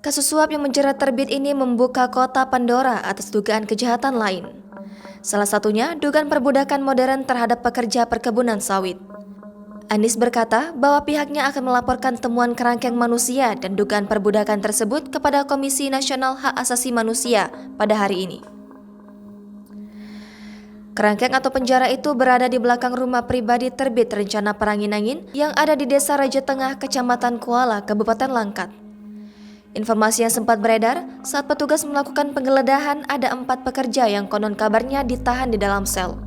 Kasus suap yang menjerat Terbit ini membuka kota Pandora atas dugaan kejahatan lain. Salah satunya dugaan perbudakan modern terhadap pekerja perkebunan sawit. Anies berkata bahwa pihaknya akan melaporkan temuan kerangkeng manusia dan dugaan perbudakan tersebut kepada Komisi Nasional Hak Asasi Manusia pada hari ini. Kerangkeng atau penjara itu berada di belakang rumah pribadi Terbit Rencana Paranginangin yang ada di Desa Raja Tengah, Kecamatan Kuala, Kabupaten Langkat. Informasi yang sempat beredar saat petugas melakukan penggeledahan ada 4 pekerja yang konon kabarnya ditahan di dalam sel.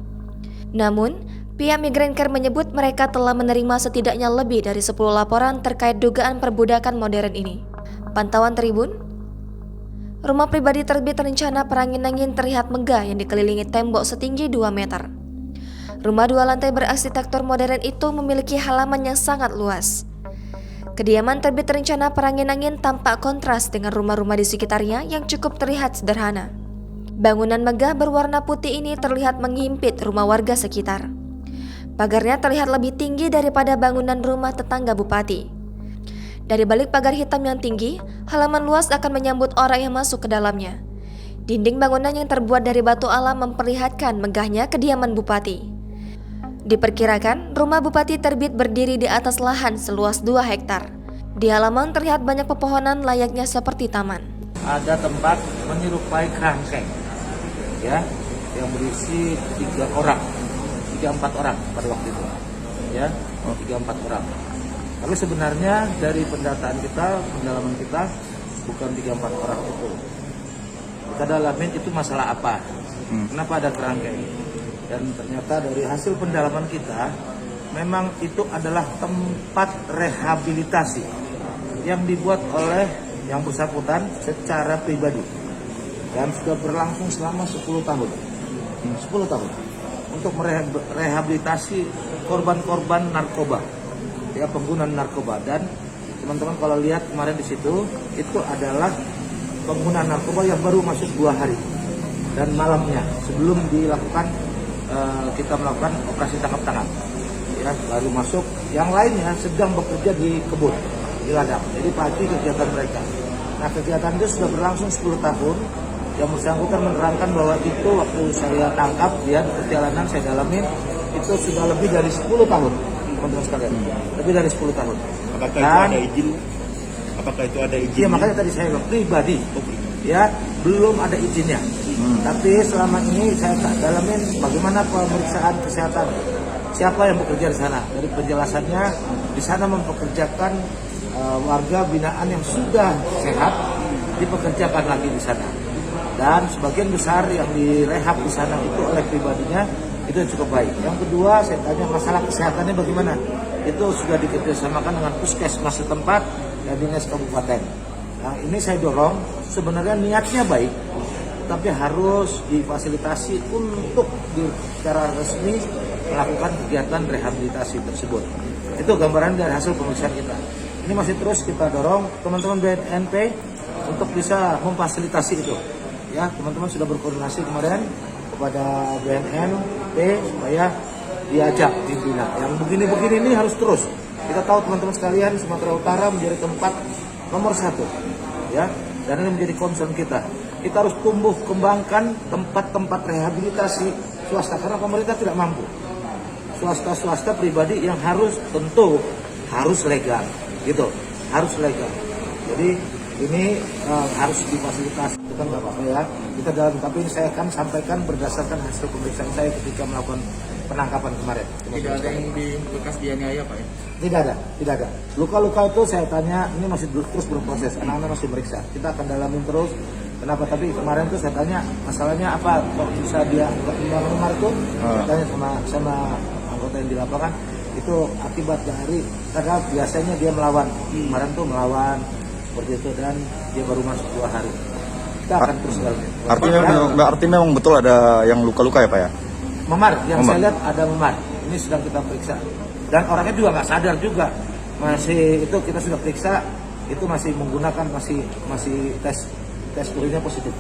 Namun, pihak Migrancare menyebut mereka telah menerima setidaknya lebih dari 10 laporan terkait dugaan perbudakan modern ini. Pantauan Tribun, rumah pribadi Terbit Rencana Paranginangin terlihat megah yang dikelilingi tembok setinggi 2 meter. Rumah 2 lantai berarsitektur modern itu memiliki halaman yang sangat luas. Kediaman Terbit Rencana Paranginangin tampak kontras dengan rumah-rumah di sekitarnya yang cukup terlihat sederhana. Bangunan megah berwarna putih ini terlihat menghimpit rumah warga sekitar. Pagarnya terlihat lebih tinggi daripada bangunan rumah tetangga bupati. Dari balik pagar hitam yang tinggi, halaman luas akan menyambut orang yang masuk ke dalamnya. Dinding bangunan yang terbuat dari batu alam memperlihatkan megahnya kediaman bupati. Diperkirakan, rumah Bupati Terbit berdiri di atas lahan seluas 2 hektar. Di halaman terlihat banyak pepohonan layaknya seperti taman. Ada tempat menyerupai kerangkeng, ya, yang berisi 3-4 orang pada waktu itu, ya, 3-4 orang. Tapi sebenarnya dari pendataan kita, pendalaman kita, bukan 3-4 orang itu. Kita dalamin itu masalah apa, kenapa ada kerangkeng. Dan ternyata dari hasil pendalaman kita, memang itu adalah tempat rehabilitasi yang dibuat oleh yang bersangkutan secara pribadi. Dan sudah berlangsung selama 10 tahun. 10 tahun. Untuk merehabilitasi korban-korban narkoba. Ya, pengguna narkoba. Dan teman-teman kalau lihat kemarin di situ, itu adalah pengguna narkoba yang baru masuk 2 hari dan malamnya sebelum dilakukan kita melakukan operasi tangkap tangan. Ya, baru masuk. Yang lainnya sedang bekerja di kebun, di ladang. Jadi pagi kegiatan mereka. Nah, kegiatan itu sudah berlangsung 10 tahun. Yang bersangkutan menerangkan bahwa itu waktu saya tangkap dia di perjalanan saya dalamin itu sudah lebih dari 10 tahun. Teman-teman sekalian, lebih dari 10 tahun. Apakah itu ada izin? Apakah itu ada izin? Iya, makanya tadi saya bilang pribadi, ya, belum ada izinnya. Tapi selama ini saya dalamin bagaimana pemeriksaan kesehatan, siapa yang bekerja di sana. Dari penjelasannya, di sana mempekerjakan warga binaan yang sudah sehat, dipekerjakan lagi di sana. Dan sebagian besar yang direhab di sana itu oleh pribadinya, itu cukup baik. Yang kedua, saya tanya masalah kesehatannya bagaimana. Itu sudah dikerjasamakan dengan puskesmas setempat dan dinas kabupaten. Nah, ini saya dorong, sebenarnya niatnya baik, tapi harus difasilitasi untuk secara resmi melakukan kegiatan rehabilitasi tersebut. Itu gambaran dari hasil pemeriksaan kita. Ini masih terus kita dorong teman-teman BNP untuk bisa memfasilitasi itu. Ya, teman-teman sudah berkoordinasi kemarin kepada BNP supaya diajak pimpinan. Yang begini-begini ini harus terus. Kita tahu teman-teman sekalian, Sumatera Utara menjadi tempat nomor 1, ya, dan ini menjadi concern kita. Kita harus tumbuh kembangkan tempat-tempat rehabilitasi swasta karena pemerintah tidak mampu. Swasta pribadi yang harus tentu harus legal, gitu, harus legal. Jadi ini harus difasilitasi. Itu kan nggak apa-apa ya. Kita dalam, tapi saya akan sampaikan berdasarkan hasil pemeriksaan saya ketika melakukan penangkapan kemarin. Tidak ada yang bekas dianiaya, Pak? Tidak ada. Luka-luka itu saya tanya, ini masih terus berproses. Anak-anak masih meriksa. Kita akan dalamin terus. Kenapa? Tapi kemarin tuh saya tanya masalahnya apa? Kok bisa dia memar itu? Saya tanya sama anggota yang di lapangan. Itu akibat dari karena biasanya dia melawan. Kemarin tuh melawan seperti itu dan dia baru masuk 2 hari. Kita akan terus dalamnya. Artinya memang betul ada yang luka-luka ya, Pak ya? Memar, yang saya lihat ada memar. Ini sedang kita periksa. Dan orangnya juga nggak sadar juga. Masih itu kita sudah periksa, itu masih menggunakan masih tes urinnya positif.